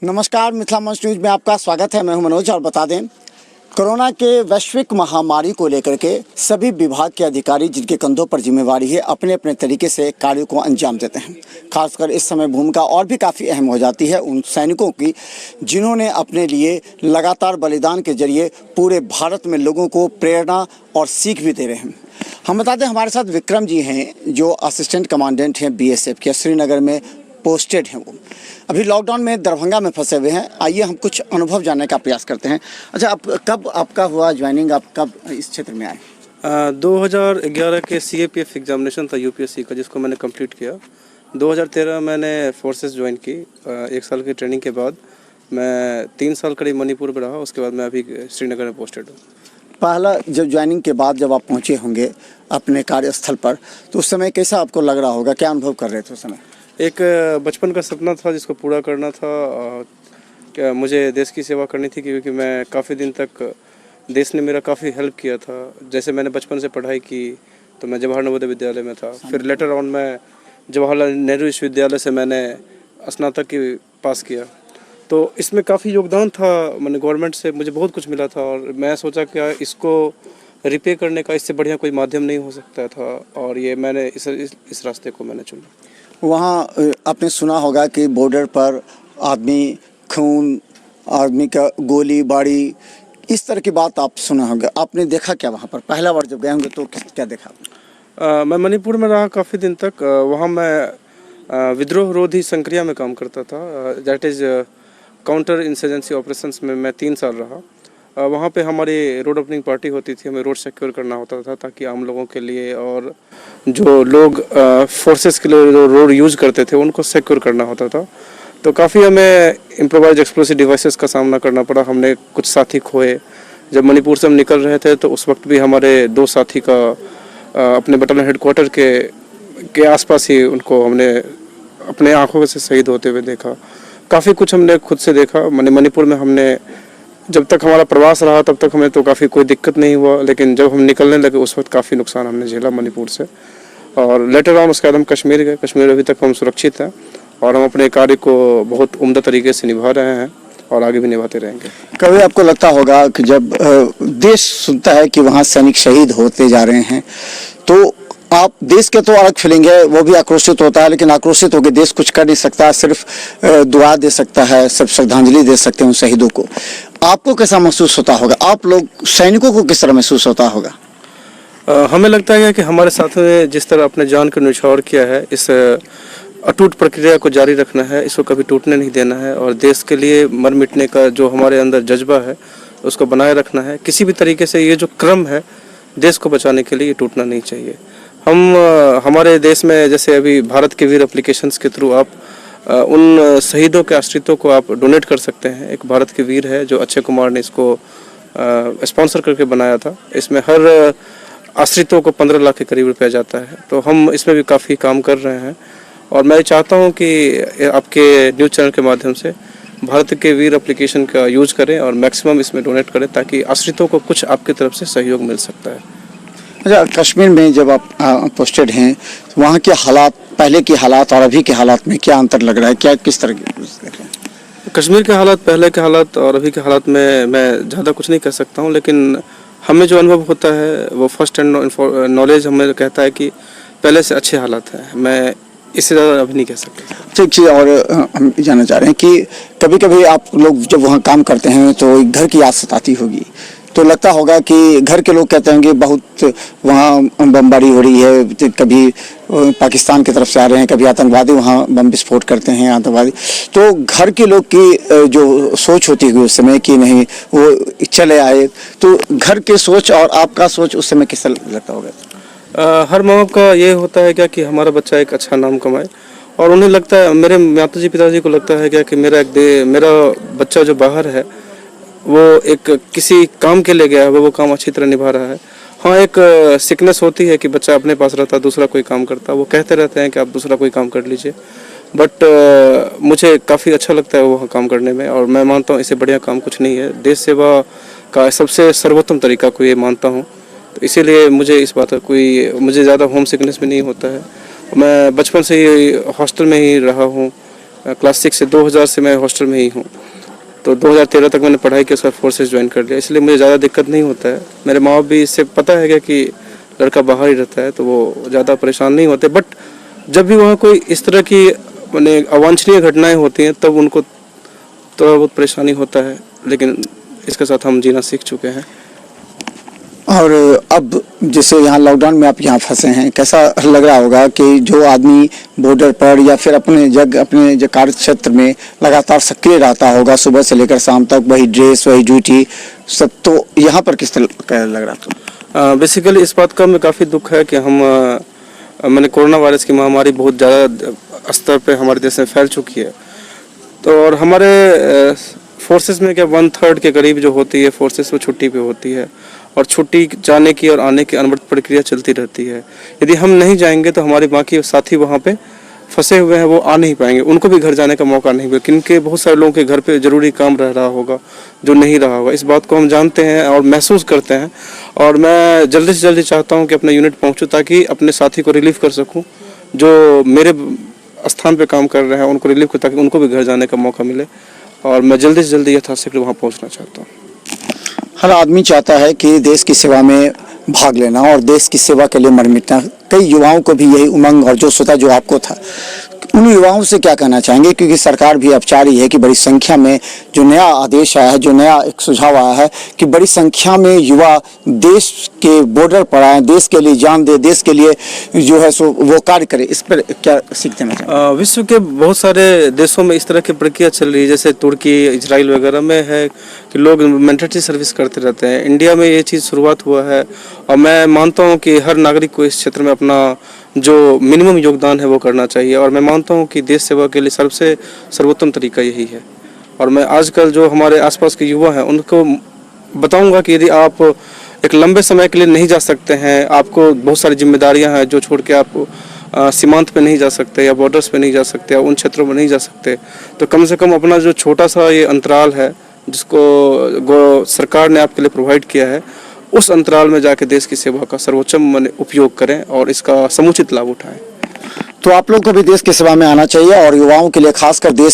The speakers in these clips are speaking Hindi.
नमस्कार, मिथिला मंच न्यूज में आपका स्वागत है। मैं हूं मनोज और बता दें, कोरोना के वैश्विक महामारी को लेकर के सभी विभाग के अधिकारी जिनके कंधों पर जिम्मेवारी है अपने अपने तरीके से कार्यों को अंजाम देते हैं। खासकर इस समय भूमिका और भी काफ़ी अहम हो जाती है उन सैनिकों की जिन्होंने अपने लिए लगातार बलिदान के जरिए पूरे भारत में लोगों को प्रेरणा और सीख भी दे रहे हैं। हम बता दें, हमारे साथ विक्रम जी हैं जो असिस्टेंट कमांडेंट हैं BSF के, श्रीनगर में पोस्टेड हैं। वो अभी लॉकडाउन में दरभंगा में फंसे हुए हैं। आइए हम कुछ अनुभव जानने का प्रयास करते हैं। अच्छा, आप कब आपका हुआ ज्वाइनिंग, आप कब इस क्षेत्र में आए? 2011 के CAPF एग्जामिनेशन था UPSC का, जिसको मैंने कंप्लीट किया। 2013 मैंने फोर्सेस ज्वाइन की। 1 साल की ट्रेनिंग के बाद मैं 3 साल करीब मणिपुर में रहा। उसके बाद मैं अभी श्रीनगर में पोस्टेड हूँ। पहला जब ज्वाइनिंग के बाद जब आप पहुँचे होंगे अपने कार्यस्थल पर, तो उस समय कैसा आपको लग रहा होगा? क्या अनुभव कर रहे थे उस समय? एक बचपन का सपना था जिसको पूरा करना था। क्या मुझे देश की सेवा करनी थी, क्योंकि मैं काफ़ी दिन तक देश ने मेरा काफ़ी हेल्प किया था। जैसे मैंने बचपन से पढ़ाई की तो मैं जवाहर नवोदय विद्यालय में था। फिर लेटर ऑन मैं जवाहरलाल नेहरू विश्वविद्यालय से मैंने स्नातक की पास किया। तो इसमें काफ़ी योगदान था। मैंने गवर्नमेंट से मुझे बहुत कुछ मिला था और मैं सोचा कि इसको रिपे करने का इससे बढ़िया कोई माध्यम नहीं हो सकता था, और ये मैंने इस रास्ते को मैंने चुना। वहाँ आपने सुना होगा कि बॉर्डर पर आदमी खून, आदमी का गोली बारी, इस तरह की बात आप सुना होगा। आपने देखा क्या वहाँ पर? पहला बार जब गए होंगे तो क्या देखा? मैं मणिपुर में रहा काफ़ी दिन तक। वहाँ मैं विद्रोह रोधी संक्रिया में काम करता था। That is counter insurgency operations में मैं 3 साल रहा। वहाँ पे हमारी रोड ओपनिंग पार्टी होती थी। हमें रोड सिक्योर करना होता था ताकि आम लोगों के लिए और जो लोग फोर्सेस के लिए जो रोड यूज़ करते थे उनको सिक्योर करना होता था। तो काफ़ी हमें इम्प्रोवाइज एक्सप्लोसिव डिवाइसेस का सामना करना पड़ा। हमने कुछ साथी खोए। जब मणिपुर से हम निकल रहे थे तो उस वक्त भी हमारे 2 साथी का अपने बटालियन हेडक्वार्टर के आसपास ही उनको हमने अपने आँखों से शहीद होते हुए देखा। काफ़ी कुछ हमने खुद से देखा। मणिपुर में हमने जब तक हमारा प्रवास रहा तब तक हमें तो काफ़ी कोई दिक्कत नहीं हुआ, लेकिन जब हम निकलने लगे उस वक्त काफ़ी नुकसान हमने झेला मणिपुर से। और लेटर ऑन उसके बाद हम कश्मीर गए। कश्मीर अभी तक हम सुरक्षित हैं और हम अपने कार्य को बहुत उम्दा तरीके से निभा रहे हैं और आगे भी निभाते रहेंगे। कभी आपको लगता होगा कि जब देश सुनता है कि वहाँ सैनिक शहीद होते जा रहे हैं, तो आप देश के तो अलग फीलिंग है, वो भी आक्रोशित होता है, लेकिन आक्रोशित होकर देश कुछ कर नहीं सकता, सिर्फ दुआ दे सकता है, सिर्फ श्रद्धांजलि दे सकते हैं उन शहीदों को। आपको कैसा महसूस होता होगा? आप लोग सैनिकों को किस तरह महसूस होता होगा? हमें लगता है कि हमारे साथियों ने जिस तरह अपने जान को न्यौछावर किया है, इस अटूट प्रक्रिया को जारी रखना है, इसको कभी टूटने नहीं देना है और देश के लिए मर मिटने का जो हमारे अंदर जज्बा है उसको बनाए रखना है। किसी भी तरीके से ये जो क्रम है देश को बचाने के लिए, ये टूटना नहीं चाहिए। हम हमारे देश में जैसे अभी भारत के वीर एप्लीकेशंस के थ्रू आप उन शहीदों के आश्रितों को आप डोनेट कर सकते हैं। एक भारत के वीर है जो अक्षय कुमार ने इसको स्पॉन्सर करके बनाया था। इसमें हर आश्रितों को 15 लाख के करीब रुपया जाता है। तो हम इसमें भी काफ़ी काम कर रहे हैं और मैं चाहता हूं कि आपके न्यूज़ चैनल के माध्यम से भारत के वीर एप्लीकेशन का यूज़ करें और मैक्सिमम इसमें डोनेट करें ताकि आश्रितों को कुछ आपकी तरफ से सहयोग मिल सकता है। अच्छा, कश्मीर में जब आप पोस्टेड हैं तो वहाँ के हालात, पहले के हालात और अभी के हालात में क्या अंतर लग रहा है? क्या किस तरह के? कश्मीर के हालात, पहले के हालात और अभी के हालात में मैं ज़्यादा कुछ नहीं कह सकता हूँ, लेकिन हमें जो अनुभव होता है वो फर्स्ट हैंड नॉलेज हमें कहता है कि पहले से अच्छे हालात हैं। मैं इससे ज़्यादा अभी नहीं कह सकता। ठीक है। और हम जानना चाह रहे हैं कि कभी कभी आप लोग जब वहाँ काम करते हैं तो एक घर की याद सताती होगी, तो लगता होगा कि घर के लोग कहते होंगे बहुत वहाँ बमबारी हो रही है, कभी पाकिस्तान की तरफ से आ रहे हैं, कभी आतंकवादी वहाँ बम विस्फोट करते हैं आतंकवादी। तो घर के लोग की जो सोच होती है उस समय कि नहीं वो चले आए, तो घर के सोच और आपका सोच उस समय किस लगता होगा? हर माँ बाप का ये होता है क्या कि हमारा बच्चा एक अच्छा नाम कमाए, और उन्हें लगता है, मेरे माताजी पिताजी को लगता है क्या कि मेरा बच्चा जो बाहर है वो एक किसी काम के लिए गया है, वो काम अच्छी तरह निभा रहा है। हाँ, एक सिकनेस होती है कि बच्चा अपने पास रहता दूसरा कोई काम करता, वो कहते रहते हैं कि आप दूसरा कोई काम कर लीजिए, बट मुझे काफ़ी अच्छा लगता है वहाँ काम करने में और मैं मानता हूँ इससे बढ़िया काम कुछ नहीं है। देश सेवा का सबसे सर्वोत्तम तरीका को ये मानता हूँ, तो इसीलिए मुझे इस बात का मुझे ज़्यादा होम सिकनेस भी नहीं होता है। मैं बचपन से ही हॉस्टल में ही रहा हूँ क्लास 6 से 2000 से मैं हॉस्टल में ही हूँ। तो 2013 तक मैंने पढ़ाई की, उसका फोर्सेस ज्वाइन कर लिया, इसलिए मुझे ज़्यादा दिक्कत नहीं होता है। मेरे माँ बाप भी इससे पता है क्या कि लड़का बाहर ही रहता है, तो वो ज़्यादा परेशान नहीं होते। बट जब भी वहाँ कोई इस तरह की माने अवांछनीय घटनाएं होती हैं तब उनको थोड़ा बहुत परेशानी होता है, लेकिन इसके साथ हम जीना सीख चुके हैं। और अब जैसे यहाँ लॉकडाउन में आप यहाँ फंसे हैं, कैसा लग रहा होगा कि जो आदमी बॉर्डर पर या फिर अपने जो कार्य क्षेत्र में लगातार सक्रिय रहता होगा सुबह से लेकर शाम तक, वही ड्रेस वही ड्यूटी सब, तो यहाँ पर किस तरह का लग रहा था? बेसिकली इस बात का हमें काफ़ी दुख है कि हम मैंने कोरोना वायरस की महामारी बहुत ज़्यादा स्तर पे हमारे देश में फैल चुकी है। तो और हमारे फोर्सेस में क्या 1/3 के करीब जो होती है फोर्सेस वो छुट्टी पे होती है, और छुट्टी जाने की और आने की अनवरत प्रक्रिया चलती रहती है। यदि हम नहीं जाएंगे तो हमारे बाकी साथी वहाँ पे फंसे हुए हैं, वो आ नहीं पाएंगे, उनको भी घर जाने का मौका नहीं मिलेगा, क्योंकि बहुत सारे लोगों के घर पे ज़रूरी काम रह रहा होगा जो नहीं रहा होगा। इस बात को हम जानते हैं और महसूस करते हैं, और मैं जल्दी से जल्दी चाहता हूँ कि अपने यूनिट पहुँचूँ ताकि अपने साथी को रिलीव कर सकूँ जो मेरे स्थान पे काम कर रहे हैं, उनको रिलीव कर, ताकि उनको भी घर जाने का मौका मिले। और मैं जल्दी से जल्दी यथाशीघ्र वहाँ पहुँचना चाहता हूँ। हर आदमी चाहता है कि देश की सेवा में भाग लेना और देश की सेवा के लिए मर मिटना। कई युवाओं को भी यही उमंग और जोश होता जो आपको था। उन युवाओं से क्या कहना चाहेंगे, क्योंकि सरकार भी अब चाह रही है कि बड़ी संख्या में जो नया आदेश आया है, जो नया एक सुझाव आया है कि बड़ी संख्या में युवा देश के बॉर्डर पर आए, देश के लिए जान दे, देश के लिए जो है सो वो कार्य करे, इस पर क्या सीख देना चाहेंगे? विश्व के बहुत सारे देशों में इस तरह की प्रक्रिया चल रही है, जैसे तुर्की, इजराइल वगैरह में है कि लोग मैंडेटरी सर्विस करते रहते हैं। इंडिया में ये चीज़ शुरुआत हुआ है, और मैं मानता हूँ कि हर नागरिक को इस क्षेत्र में अपना जो मिनिमम योगदान है वो करना चाहिए। और मैं मानता हूँ कि देश सेवा के लिए सबसे सर्वोत्तम तरीका यही है। और मैं आजकल जो हमारे आसपास के युवा हैं उनको बताऊँगा कि यदि आप एक लंबे समय के लिए नहीं जा सकते हैं, आपको बहुत सारी जिम्मेदारियां हैं जो छोड़ के आप सीमांत पे नहीं जा सकते या बॉर्डर्स पे नहीं जा सकते या उन क्षेत्रों में नहीं जा सकते, तो कम से कम अपना जो छोटा सा ये अंतराल है जिसको सरकार ने आपके लिए प्रोवाइड किया है, उस अंतराल में जाके देश की सेवा का सर्वोच्चम उपयोग करें और इसका समुचित लाभ उठाएं। तो आप लोग को भी देश की सेवा में आना चाहिए, और युवाओं के लिए खासकर देश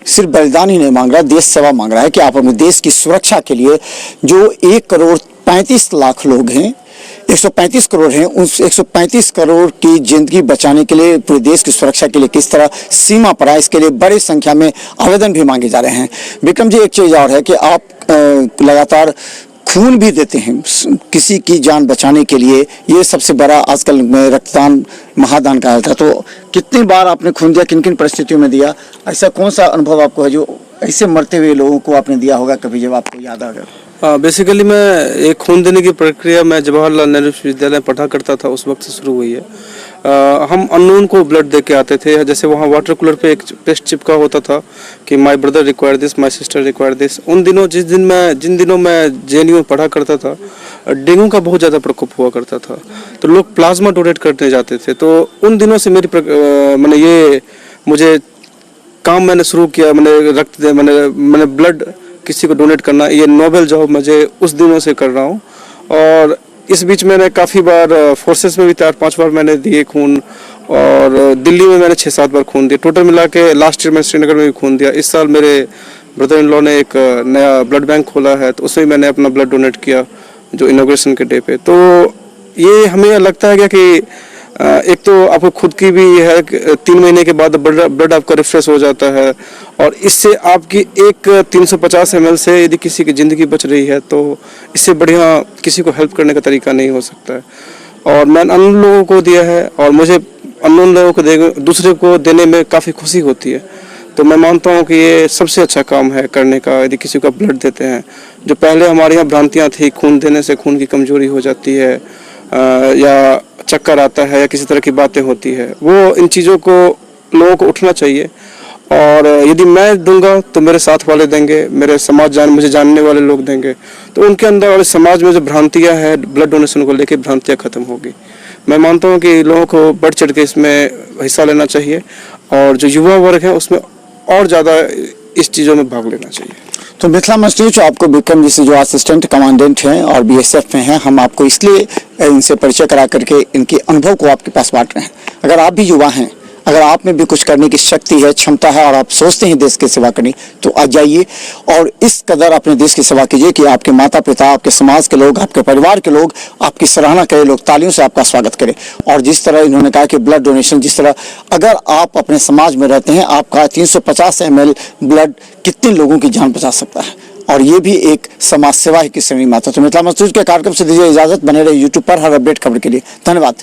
सिर्फ बलिदान ही नहीं मांग रहा, देश सेवा मांग रहा है कि आप अपने देश की सुरक्षा के लिए जो 1,35,00,000 लोग हैं, 135 करोड़ हैं, उस 135 करोड़ की जिंदगी बचाने के लिए, पूरे देश की सुरक्षा के लिए किस तरह सीमा पर आए, इसके लिए बड़ी संख्या में आवेदन भी मांगे जा रहे हैं। विक्रम जी, एक चीज़ और है कि आप लगातार खून भी देते हैं किसी की जान बचाने के लिए, ये सबसे बड़ा आजकल में रक्तदान महादान का था। तो कितनी बार आपने खून दिया, किन किन परिस्थितियों में दिया, ऐसा कौन सा अनुभव आपको है जो ऐसे मरते हुए लोगों को आपने दिया होगा कभी, जब आपको याद आ गया? बेसिकली मैं एक खून देने की प्रक्रिया मैं जवाहरलाल नेहरू विश्वविद्यालय में पढ़ा करता था, उस वक्त से शुरू हुई है। हम अननोन को ब्लड दे के आते थे, जैसे वहाँ वाटर कूलर पे एक पेस्ट चिपका होता था कि my brother require this, my sister require this. उन दिनों जिन दिनों मैं जेएनयू में पढ़ा करता था, डेंगू का बहुत ज़्यादा प्रकोप हुआ करता था, तो लोग प्लाज्मा डोनेट करने जाते थे। तो उन दिनों से मैंने ये मुझे काम मैंने शुरू किया, मैंने ब्लड किसी को डोनेट करना, ये नोबेल जॉब मुझे उस दिनों से कर रहा हूँ। और इस बीच मैंने काफ़ी बार फोर्सेस में भी 4-5 बार मैंने दिए खून, और दिल्ली में मैंने 6-7 बार खून दिया। टोटल मिला के लास्ट ईयर मैं श्रीनगर में भी खून दिया। इस साल मेरे ब्रदर इन लॉ ने एक नया ब्लड बैंक खोला है, तो उसमें मैंने अपना ब्लड डोनेट किया जो इनॉग्रेशन के डे पे। तो ये हमें लगता है क्या कि एक तो आपको खुद की भी है, 3 महीने के बाद ब्लड आपका रिफ्रेश हो जाता है, और इससे आपकी एक 350 ml से यदि किसी की ज़िंदगी बच रही है तो इससे बढ़िया किसी को हेल्प करने का तरीका नहीं हो सकता है। और मैंने अननोन लोगों को दिया है, और मुझे अननोन लोगों को दूसरे को देने में काफ़ी खुशी होती है। तो मैं मानता हूँ कि ये सबसे अच्छा काम है करने का, यदि किसी को ब्लड देते हैं। जो पहले हमारे यहाँ भ्रांतियाँ थी, खून देने से खून की कमजोरी हो जाती है या चक्कर आता है या किसी तरह की बातें होती है, वो इन चीज़ों को लोगों को उठना चाहिए। और यदि मैं दूंगा तो मेरे साथ वाले देंगे, मेरे मुझे जानने वाले लोग देंगे, तो उनके अंदर और समाज में जो भ्रांतियां हैं ब्लड डोनेशन को लेकर, भ्रांतियां खत्म होगी। मैं मानता हूं कि लोगों को बढ़ चढ़ के इसमें हिस्सा लेना चाहिए, और जो युवा वर्ग है उसमें और ज़्यादा इस चीज़ों में भाग लेना चाहिए। तो मिथिला मंच न्यूज आपको विक्रम जी से जो असिस्टेंट कमांडेंट हैं और बीएसएफ में हैं, हम आपको इसलिए इनसे परिचय करा करके इनके अनुभव को आपके पास बांट रहे हैं। अगर आप भी युवा हैं, अगर आप में भी कुछ करने की शक्ति है, क्षमता है और आप सोचते हैं देश की सेवा करनी, तो आ जाइए और इस कदर अपने देश की सेवा कीजिए कि आपके माता पिता, आपके समाज के लोग, आपके परिवार के लोग आपकी सराहना करें, लोग तालियों से आपका स्वागत करें। और जिस तरह इन्होंने कहा कि ब्लड डोनेशन, जिस तरह अगर आप अपने समाज में रहते हैं, आपका 350 ml ब्लड कितने लोगों की जान बचा सकता है, और ये भी एक समाज सेवा की श्रेणी में आता है। तो मिथिला मजदूर के कार्यक्रम से दीजिए इजाजत, बने रहे यूट्यूब पर हर अपडेट खबर के लिए। धन्यवाद।